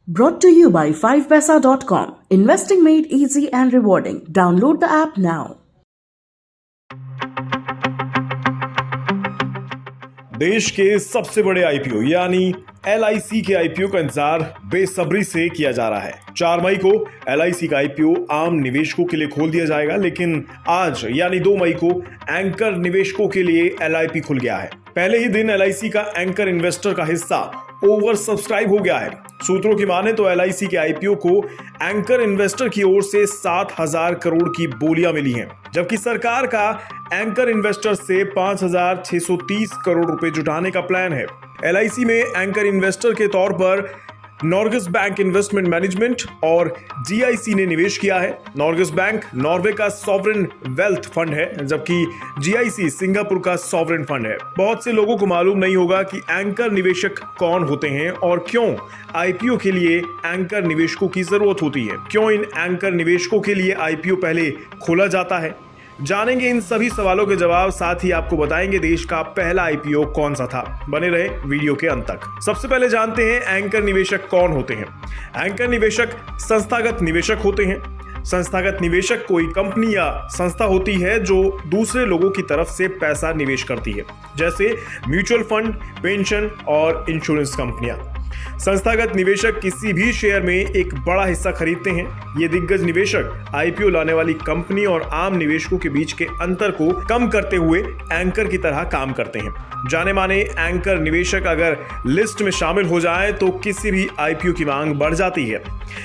Brought to you by 5paisa.com. Investing made easy and rewarding. Download the app now. देश के सबसे बड़े IPO यानी एलआईसी के आईपीओ का इंतजार बेसब्री से किया जा रहा है। 4 मई को एलआईसी का आईपीओ आम निवेशकों के लिए खोल दिया जाएगा, लेकिन आज यानी 2 मई को एंकर निवेशकों के लिए एलआईपी खुल गया है। पहले ही दिन एलआईसी का एंकर इन्वेस्टर का हिस्सा ओवर सब्सक्राइब हो गया है। सूत्रों की माने तो एलआईसी के आईपीओ को एंकर इन्वेस्टर की ओर से 7,000 करोड़ की बोलियां मिली हैं, जबकि सरकार का एंकर इन्वेस्टर से 5,630 करोड़ रुपए जुटाने का प्लान है। एलआईसी में एंकर इन्वेस्टर के तौर पर नॉर्गस बैंक इन्वेस्टमेंट मैनेजमेंट और जीआईसी ने निवेश किया है। नॉर्गस बैंक नॉर्वे का सॉवरेन वेल्थ फंड है, जबकि जीआईसी सिंगापुर का सॉवरेन फंड है। बहुत से लोगों को मालूम नहीं होगा कि एंकर निवेशक कौन होते हैं और क्यों आईपीओ के लिए एंकर निवेशकों की जरूरत होती है। क्यों इन एंकर निवेशकों के लिए आईपीओ पहले खोला जाता है, जानेंगे इन सभी सवालों के जवाब। साथ ही आपको बताएंगे देश का पहला आईपीओ कौन सा था। बने रहे वीडियो के अंत तक। सबसे पहले जानते हैं एंकर निवेशक कौन होते हैं। एंकर निवेशक संस्थागत निवेशक होते हैं। संस्थागत निवेशक कोई कंपनी या संस्था होती है जो दूसरे लोगों की तरफ से पैसा निवेश करती है, जैसे म्यूचुअल फंड, पेंशन और इंश्योरेंस कंपनियां। संस्थागत निवेशक किसी भी शेयर में एक बड़ा हिस्सा खरीदते हैं। ये दिग्गज निवेशक आईपीओ लाने वाली कंपनी और आम निवेशकों के बीच के अंतर को कम करते हुए एंकर की तरह काम करते हैं। जाने माने एंकर निवेशक अगर लिस्ट में शामिल हो जाए तो किसी भी आईपीओ की मांग बढ़ जाती है।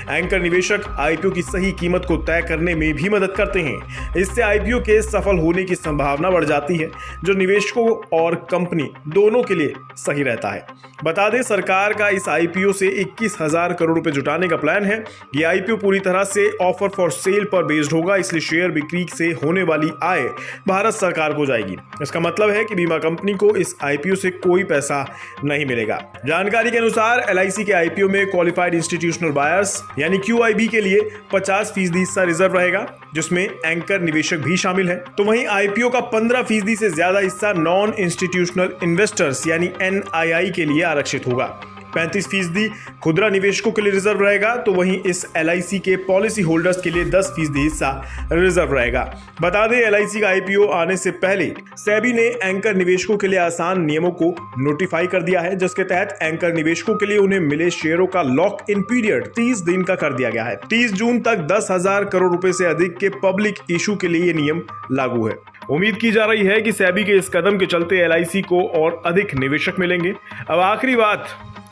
एंकर निवेशक आईपीओ की सही कीमत को तय करने में भी मदद करते हैं। इससे आईपीओ के सफल होने की संभावना बढ़ जाती है, जो निवेशकों और कंपनी दोनों के लिए सही रहता है। बता दें, सरकार का इस आईपीओ से 21,000 करोड़ रुपए जुटाने का प्लान है। ये आईपीओ पूरी तरह से ऑफर फॉर सेल पर बेस्ड होगा, इसलिए शेयर बिक्री से होने वाली आय भारत सरकार को जाएगी। इसका मतलब है कि बीमा कंपनी को इस आईपीओ से कोई पैसा नहीं मिलेगा। जानकारी के अनुसार एलआईसी के आईपीओ में क्वालिफाइड इंस्टीट्यूशनल बायर्स यानी क्यूआईबी के लिए 50% हिस्सा रिजर्व रहेगा, जिसमें एंकर निवेशक भी शामिल है। तो वहीं आईपीओ का 15% से ज्यादा हिस्सा नॉन इंस्टीट्यूशनल इन्वेस्टर्स यानी एनआईआई के लिए आरक्षित होगा। 35% खुदरा निवेशकों के लिए रिजर्व रहेगा, तो वहीं इस एलआईसी के पॉलिसी होल्डर्स के लिए 10% हिस्सा रिजर्व रहेगा। बता दें, एलआईसी का आईपीओ आने से पहले सेबी ने एंकर निवेशकों के लिए आसान नियमों को नोटिफाई कर दिया है, जिसके तहत एंकर निवेशकों के लिए उन्हें मिले शेयरों का लॉक इन पीरियड 30 दिन का कर दिया गया है। 30 जून तक 10,000 करोड़ रुपए से अधिक के पब्लिक इशू के लिए ये नियम लागू है। उम्मीद की जा रही है कि सेबी के इस कदम के चलते एलआईसी को और अधिक निवेशक मिलेंगे। अब आखिरी बात,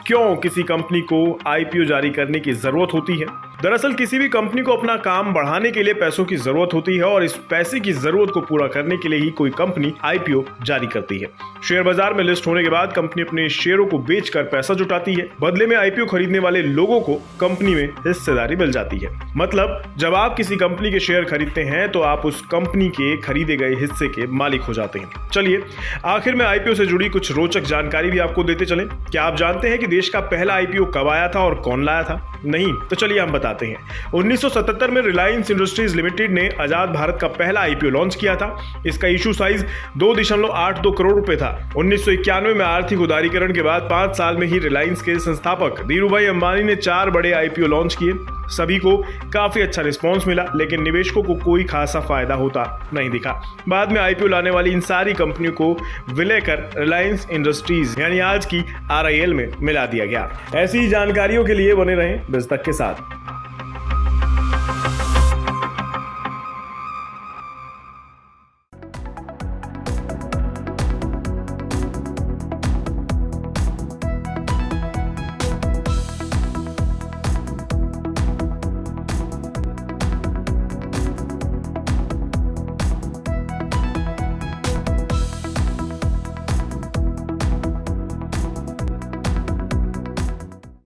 क्यों किसी कंपनी को आईपीओ जारी करने की जरूरत होती है। दरअसल किसी भी कंपनी को अपना काम बढ़ाने के लिए पैसों की जरूरत होती है और इस पैसे की जरूरत को पूरा करने के लिए ही कोई कंपनी आईपीओ जारी करती है। शेयर बाजार में लिस्ट होने के बाद कंपनी अपने शेयरों को बेचकर पैसा जुटाती है। बदले में आईपीओ खरीदने वाले लोगों को कंपनी में हिस्सेदारी मिल जाती है। मतलब जब आप किसी कंपनी के शेयर खरीदते हैं तो आप उस कंपनी के खरीदे गए हिस्से के मालिक हो जाते हैं। चलिए आखिर में आईपीओ से जुड़ी कुछ रोचक जानकारी भी आपको देते चलें। क्या आप जानते हैं कि देश का पहला आईपीओ कब आया था और कौन लाया था? नहीं तो चलिए हम बताते हैं। 1977 में रिलायंस इंडस्ट्रीज लिमिटेड ने आजाद भारत का पहला आईपीओ लॉन्च किया था। इसका इशू साइज 2.82 करोड़ रुपए था। 1991 में आर्थिक उदारीकरण के बाद 5 साल में ही रिलायंस के संस्थापक धीरूभाई अंबानी ने 4 बड़े आईपीओ लॉन्च किए। सभी को काफी अच्छा रिस्पॉन्स मिला, लेकिन निवेशकों को कोई खासा फायदा होता नहीं दिखा। बाद में आईपीओ लाने वाली इन सारी कंपनियों को विलय कर रिलायंस इंडस्ट्रीज यानी आज की आरआईएल में मिला दिया गया। ऐसी जानकारियों के लिए बने रहें बिज़ तक के साथ।